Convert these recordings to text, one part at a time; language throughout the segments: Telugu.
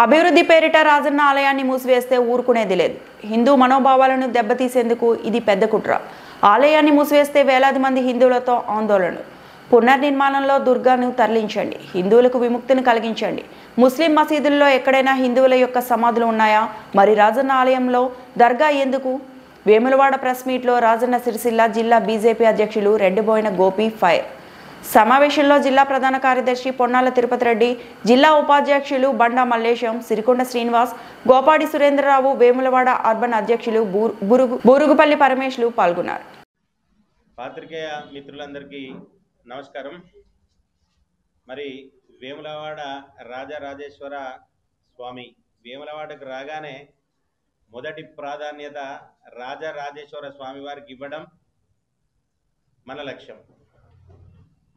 అభివృద్ధి పేరిట రాజన్న ఆలయాన్ని మూసివేస్తే ఊరుకునేది లేదు. హిందూ మనోభావాలను దెబ్బతీసేందుకు ఇది పెద్ద కుట్ర. ఆలయాన్ని మూసివేస్తే వేలాది మంది హిందువులతో ఆందోళన. పునర్నిర్మాణంలో దుర్గాను తరలించండి, హిందువులకు విముక్తిని కలిగించండి. ముస్లిం మసీదుల్లో ఎక్కడైనా హిందువుల యొక్క సమాధులు ఉన్నాయా? మరి రాజన్న ఆలయంలో దర్గా ఎందుకు? వేములవాడ ప్రెస్ మీట్లో రాజన్న సిరిసిల్ల జిల్లా బీజేపీ అధ్యక్షులు రెడ్డిబోయిన గోపి ఫైర్. సమావేశంలో జిల్లా ప్రధాన కార్యదర్శి పొన్నాల తిరుపతి రెడ్డి, జిల్లా ఉపాధ్యక్షులు బండా మల్లేశం, సిరికొండ శ్రీనివాస్, గోపాడి సురేంద్రరావు, వేములవాడ అర్బన్ అధ్యక్షులు బూరుగుపల్లి పరమేశ్లు పాల్గొన్నారు. పాత్రికేయ మిత్రులందరికీ నమస్కారం. మరి వేములవాడ రాజరాజేశ్వర స్వామి వేములవాడకు రాగానే మొదటి ప్రాధాన్యత రాజరాజేశ్వర స్వామి వారికి ఇవ్వడం మన లక్ష్యం.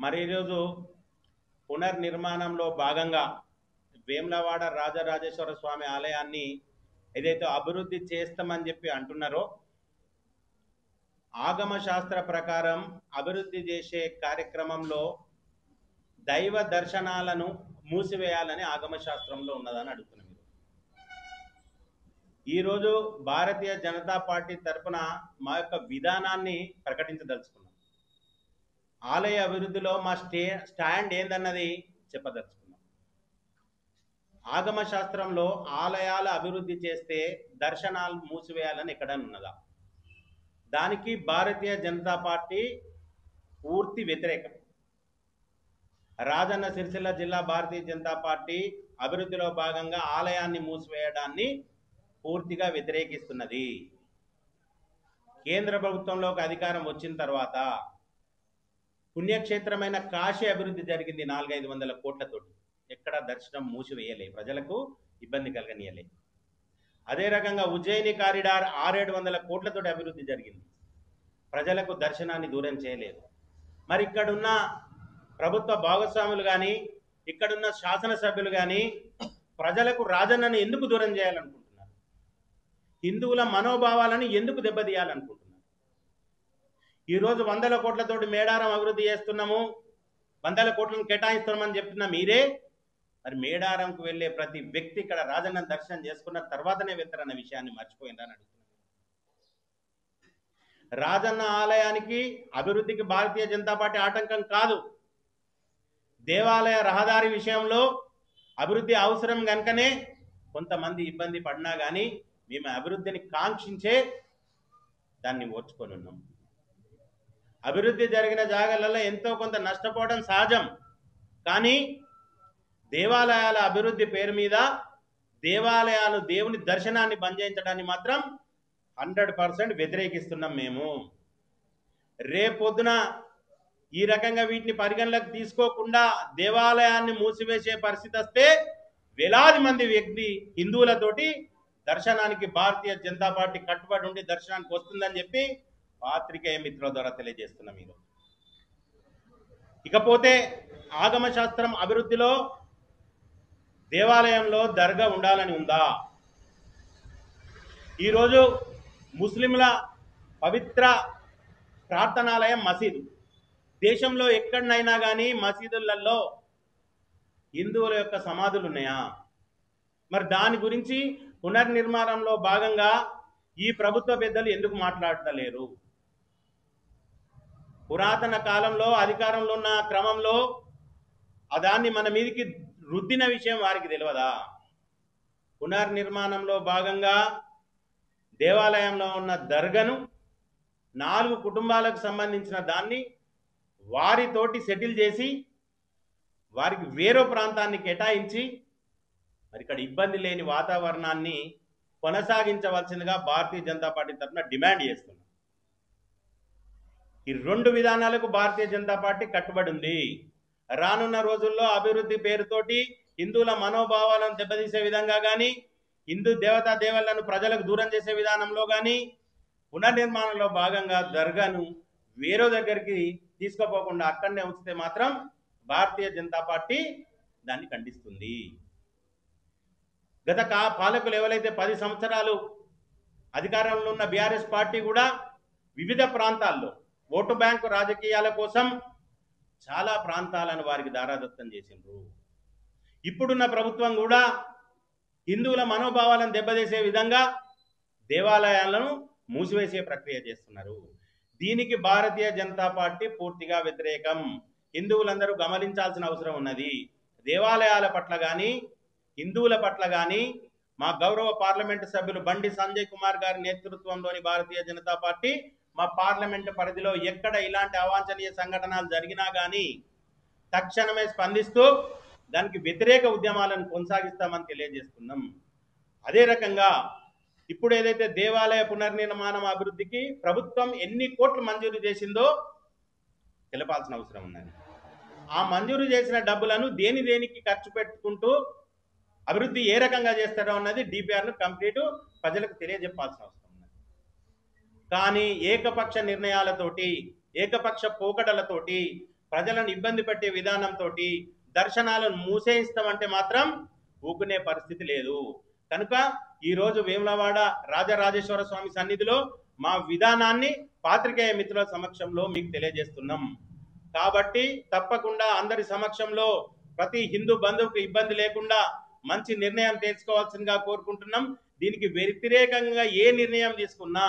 మరి ఈరోజు పునర్నిర్మాణంలో భాగంగా వేములవాడ రాజరాజేశ్వర స్వామి ఆలయాన్ని ఏదైతే అభివృద్ధి చేస్తామని చెప్పి అంటున్నారో, ఆగమ శాస్త్ర ప్రకారం అభివృద్ధి చేసే కార్యక్రమంలో దైవ దర్శనాలను మూసివేయాలని ఆగమ శాస్త్రంలో ఉన్నదని అడుగుతున్నాం. ఈరోజు భారతీయ జనతా పార్టీ తరఫున మా యొక్క విధానాన్ని ప్రకటించదలుచుకున్నాం. ఆలయ అభివృద్ధిలో మా స్టాండ్ ఏందన్నది చెప్పదలుచుకున్నాం. ఆగమ శాస్త్రంలో ఆలయాల అభివృద్ధి చేస్తే దర్శనాలు మూసివేయాలని ఎక్కడైనా ఉన్నదా? దానికి భారతీయ జనతా పార్టీ పూర్తి వ్యతిరేకం. రాజన్న సిరిసిల్ల జిల్లా భారతీయ జనతా పార్టీ అభివృద్ధిలో భాగంగా ఆలయాన్ని మూసివేయడాన్ని పూర్తిగా వ్యతిరేకిస్తున్నది. కేంద్ర ప్రభుత్వంలోకి అధికారం వచ్చిన తర్వాత పుణ్యక్షేత్రమైన కాశీ అభివృద్ధి జరిగింది 400-500 కోట్లతోటి. ఎక్కడ దర్శనం మూసివేయలే, ప్రజలకు ఇబ్బంది కలగనీయలే. అదే రకంగా ఉజ్జయిని కారిడార్ 600-700 కోట్లతోటి అభివృద్ధి జరిగింది, ప్రజలకు దర్శనాన్ని దూరం చేయలేదు. మరి ఇక్కడున్న ప్రభుత్వ భాగస్వాములు కానీ, ఇక్కడున్న శాసనసభ్యులు కానీ ప్రజలకు రాజన్నను ఎందుకు దూరం చేయాలనుకుంటున్నారు? హిందువుల మనోభావాలను ఎందుకు దెబ్బతీయాలనుకుంటున్నారు? ఈరోజు 100 కోట్లతోటి మేడారం అభివృద్ధి చేస్తున్నాము, 100 కోట్లను కేటాయిస్తున్నామని చెప్తున్నా మీరే. మరి మేడారంకు వెళ్ళే ప్రతి వ్యక్తి ఇక్కడ రాజన్న దర్శనం చేసుకున్న తర్వాతనే వెళ్తారన్న విషయాన్ని మర్చిపోయిందని అడుగుతున్నాను. రాజన్న ఆలయానికి అభివృద్ధికి భారతీయ జనతా పార్టీ ఆటంకం కాదు. దేవాలయ రహదారి విషయంలో అభివృద్ధి అవసరం కనుకనే కొంతమంది ఇబ్బంది పడినా కానీ మేము అభివృద్ధిని కాంక్షించే దాన్ని ఓర్చుకొని ఉన్నాం. అభివృద్ధి జరిగిన జాగాలలో ఎంతో కొంత నష్టపోవడం సహజం. కానీ దేవాలయాల అభివృద్ధి పేరు మీద దేవాలయాలు దేవుని దర్శనాన్ని బంద్ చేయించడాన్ని మాత్రం 100% వ్యతిరేకిస్తున్నాం మేము. రేపొద్దున ఈ రకంగా వీటిని పరిగణలోకి తీసుకోకుండా దేవాలయాన్ని మూసివేసే పరిస్థితి వస్తే వేలాది మంది వ్యక్తి హిందువులతోటి దర్శనానికి భారతీయ జనతా పార్టీ కట్టుబడి ఉండి దర్శనానికి వస్తుందని చెప్పి పాత్రికేయ మిత్రుల ద్వారా తెలియజేస్తున్నాం. మీరు ఇకపోతే ఆగమ శాస్త్రం అభివృద్ధిలో దేవాలయంలో దర్గా ఉండాలని ఉందా? ఈరోజు ముస్లింల పవిత్ర ప్రార్థనాలయం మసీదు. దేశంలో ఎక్కడనైనా కానీ మసీదులలో హిందువుల యొక్క సమాధులు ఉన్నాయా? మరి దాని గురించి పునర్నిర్మాణంలో భాగంగా ఈ ప్రభుత్వ పెద్దలు ఎందుకు మాట్లాడలేరు? పురాతన కాలంలో అధికారంలో ఉన్న క్రమంలో దాన్ని మన మీదకి రుద్దిన విషయం వారికి తెలియదా? పునర్నిర్మాణంలో భాగంగా దేవాలయంలో ఉన్న దర్గాను 4 కుటుంబాలకు సంబంధించిన దాన్ని వారితోటి సెటిల్ చేసి వారికి వేరే ప్రాంతాన్ని కేటాయించి మరి ఇక్కడ ఇబ్బంది లేని వాతావరణాన్ని కొనసాగించవలసిందిగా భారతీయ జనతా పార్టీ తరఫున డిమాండ్ చేస్తున్నాం. ఈ 2 విధానాలకు భారతీయ జనతా పార్టీ కట్టుబడి ఉంది. రానున్న రోజుల్లో అభివృద్ధి పేరుతోటి హిందువుల మనోభావాలను దెబ్బతీసే విధంగా కానీ, హిందూ దేవతా దేవతలను ప్రజలకు దూరం చేసే విధానంలో కానీ, పునర్నిర్మాణంలో భాగంగా దర్గాను వేరే దగ్గరికి తీసుకుపోకుండా అక్కడనే ఉంచితే మాత్రం భారతీయ జనతా పార్టీ దాన్ని ఖండిస్తుంది. గత పాలకులు ఎవరైతే 10 సంవత్సరాలు అధికారంలో ఉన్న బీఆర్ఎస్ పార్టీ కూడా వివిధ ప్రాంతాల్లో ఓటు బ్యాంకు రాజకీయాల కోసం చాలా ప్రాంతాలను వారికి దారాదత్తం చేసిండ్రు. ఇప్పుడున్న ప్రభుత్వం కూడా హిందువుల మనోభావాలను దెబ్బతీసే విధంగా దేవాలయాలను మూసివేసే ప్రక్రియ చేస్తున్నారు. దీనికి భారతీయ జనతా పార్టీ పూర్తిగా వ్యతిరేకం. హిందువులందరూ గమనించాల్సిన అవసరం ఉన్నది. దేవాలయాల పట్ల కానీ హిందువుల పట్ల కానీ మా గౌరవ పార్లమెంటు సభ్యులు బండి సంజయ్ కుమార్ గారి నేతృత్వంలోని భారతీయ జనతా పార్టీ మా పార్లమెంటు పరిధిలో ఎక్కడ ఇలాంటి అవాంఛనీయ సంఘటనలు జరిగినా కానీ తక్షణమే స్పందిస్తూ దానికి వ్యతిరేక ఉద్యమాలను కొనసాగిస్తామని తెలియజేస్తున్నాం. అదే రకంగా ఇప్పుడు ఏదైతే దేవాలయ పునర్నిర్మాణం అభివృద్ధికి ప్రభుత్వం ఎన్ని కోట్లు మంజూరు చేసిందో తెలపాల్సిన అవసరం ఉన్నది. ఆ మంజూరు చేసిన డబ్బులను దేనికి ఖర్చు పెట్టుకుంటూ అభివృద్ధి ఏ రకంగా చేస్తారో అన్నది డిపిఆర్ను కంప్లీట్ ప్రజలకు తెలియజెప్పాల్సిన అవసరం ఉన్నది. కానీ ఏకపక్ష నిర్ణయాలతోటి ఏకపక్ష పోకడలతోటి ప్రజలను ఇబ్బంది పెట్టే విధానంతో దర్శనాలను మూసేయిస్తామంటే మాత్రం ఊకునే పరిస్థితి లేదు. కనుక ఈరోజు వేములవాడ రాజరాజేశ్వర స్వామి సన్నిధిలో మా విధానాన్ని పాత్రికేయ మిత్రుల సమక్షంలో మీకు తెలియజేస్తున్నాం. కాబట్టి తప్పకుండా అందరి సమక్షంలో ప్రతి హిందూ బంధువుకు ఇబ్బంది లేకుండా మంచి నిర్ణయం తీసుకోవాల్సిందిగా కోరుకుంటున్నాం. దీనికి వ్యతిరేకంగా ఏ నిర్ణయం తీసుకున్నా